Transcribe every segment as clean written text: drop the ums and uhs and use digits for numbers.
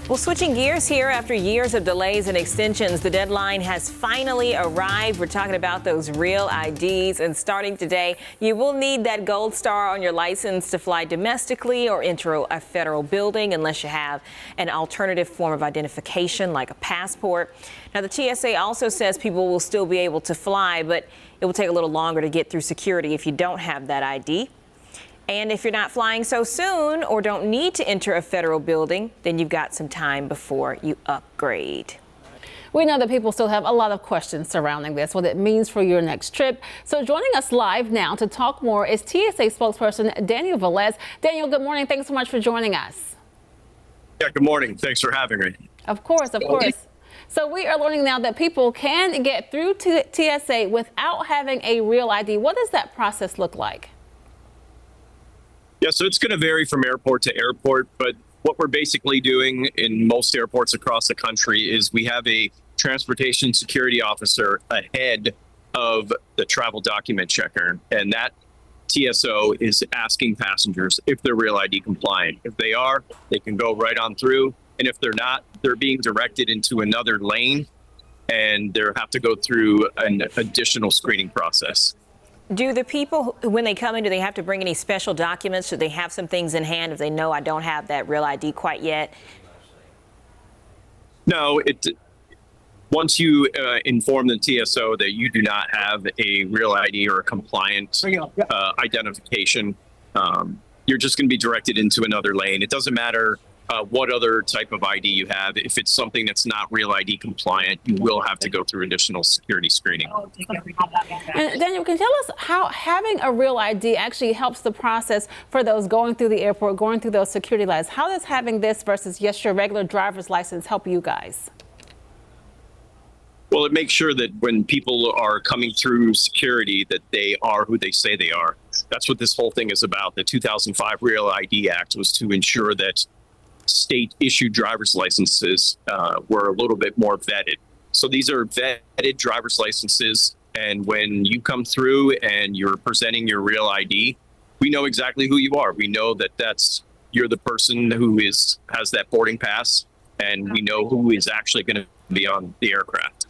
Well, switching gears here, after years of delays and extensions, the deadline has finally arrived. We're talking about those real IDs, and starting today, you will need that gold star on your license to fly domestically or enter a federal building unless you have an alternative form of identification like a passport. Now, the TSA also says people will still be able to fly, but it will take a little longer to get through security if you don't have that ID. And if you're not flying so soon or don't need to enter a federal building, then you've got some time before you upgrade. We know that people still have a lot of questions surrounding this, what it means for your next trip. So joining us live now to talk more is TSA spokesperson Daniel Velez. Daniel, good morning. Thanks so much for joining us. Yeah, good morning. Thanks for having me. Of course, of course. So we are learning now that people can get through to TSA without having a real ID. What does that process look like? Yeah, so it's going to vary from airport to airport, but what we're basically doing in most airports across the country is we have a transportation security officer ahead of the travel document checker, and that TSO is asking passengers if they're real ID compliant. If they are, they can go right on through, and if they're not, they're being directed into another lane, and they have to go through an additional screening process. Do the people, when they come in, do they have to bring any special documents? Do they have some things in hand if they know I don't have that real ID quite yet? No, once you inform the TSO that you do not have a real ID or a compliant identification, you're just going to be directed into another lane. It doesn't matter what other type of ID you have. If it's something that's not real ID compliant, you will have to go through additional security screening. And Daniel, can you tell us how having a real ID actually helps the process for those going through the airport, going through those security lines? How does having this versus your regular driver's license help you guys? Well, it makes sure that when people are coming through security that they are who they say they are. That's what this whole thing is about. The 2005 Real ID Act was to ensure that state-issued driver's licenses were a little bit more vetted. So these are vetted driver's licenses, and when you come through and you're presenting your real ID, we know exactly who you are. We know that you're the person who has that boarding pass, and we know who is actually going to be on the aircraft.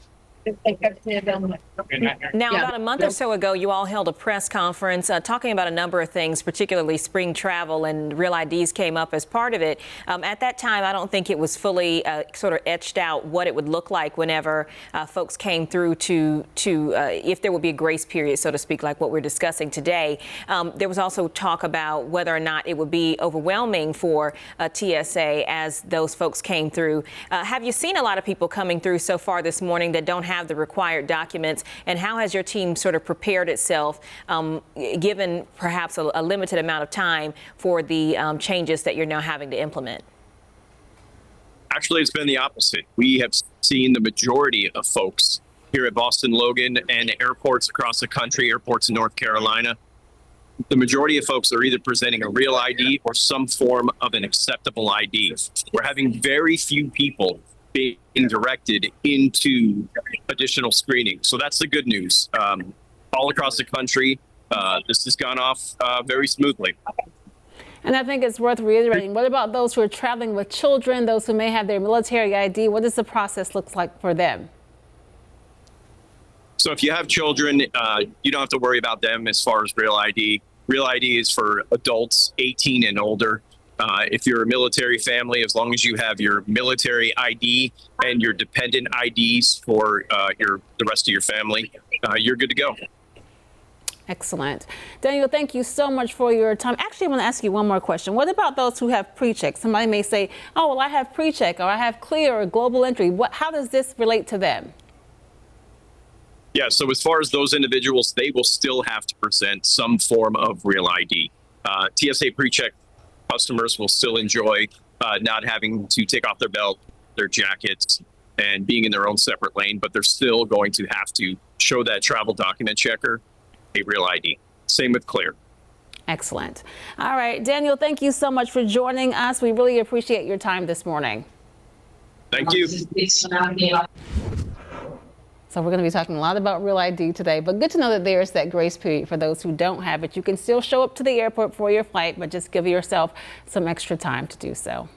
Now, about a month or so ago, you all held a press conference talking about a number of things, particularly spring travel, and real IDs came up as part of it. At that time, I don't think it was fully sort of etched out what it would look like whenever folks came through to if there would be a grace period, so to speak, like what we're discussing today. There was also talk about whether or not it would be overwhelming for TSA as those folks came through. Have you seen a lot of people coming through so far this morning that don't have the required documents, and how has your team sort of prepared itself, given perhaps a limited amount of time for the changes that you're now having to implement? Actually, it's been the opposite. We have seen the majority of folks here at Boston Logan and airports across the country, airports in North Carolina. The majority of folks are either presenting a real ID or some form of an acceptable ID. We're having very few people being directed into additional screening. So that's the good news. All across the country, this has gone off very smoothly. And I think it's worth reiterating. What about those who are traveling with children, those who may have their military ID? What does the process look like for them? So if you have children, you don't have to worry about them as far as real ID. Real ID is for adults 18 and older. If you're a military family, as long as you have your military ID and your dependent IDs for the rest of your family, you're good to go. Excellent. Daniel, thank you so much for your time. Actually, I want to ask you one more question. What about those who have pre-check? Somebody may say, oh, well, I have pre-check, or I have clear or global entry. How does this relate to them? Yeah, so as far as those individuals, they will still have to present some form of real ID. TSA pre-check customers will still enjoy not having to take off their belt, their jackets, and being in their own separate lane, but they're still going to have to show that travel document checker a real ID. Same with clear. Excellent. All right, Daniel, thank you so much for joining us. We really appreciate your time this morning. Thank you. So we're going to be talking a lot about real ID today, but good to know that there's that grace period for those who don't have it. You can still show up to the airport for your flight, but just give yourself some extra time to do so.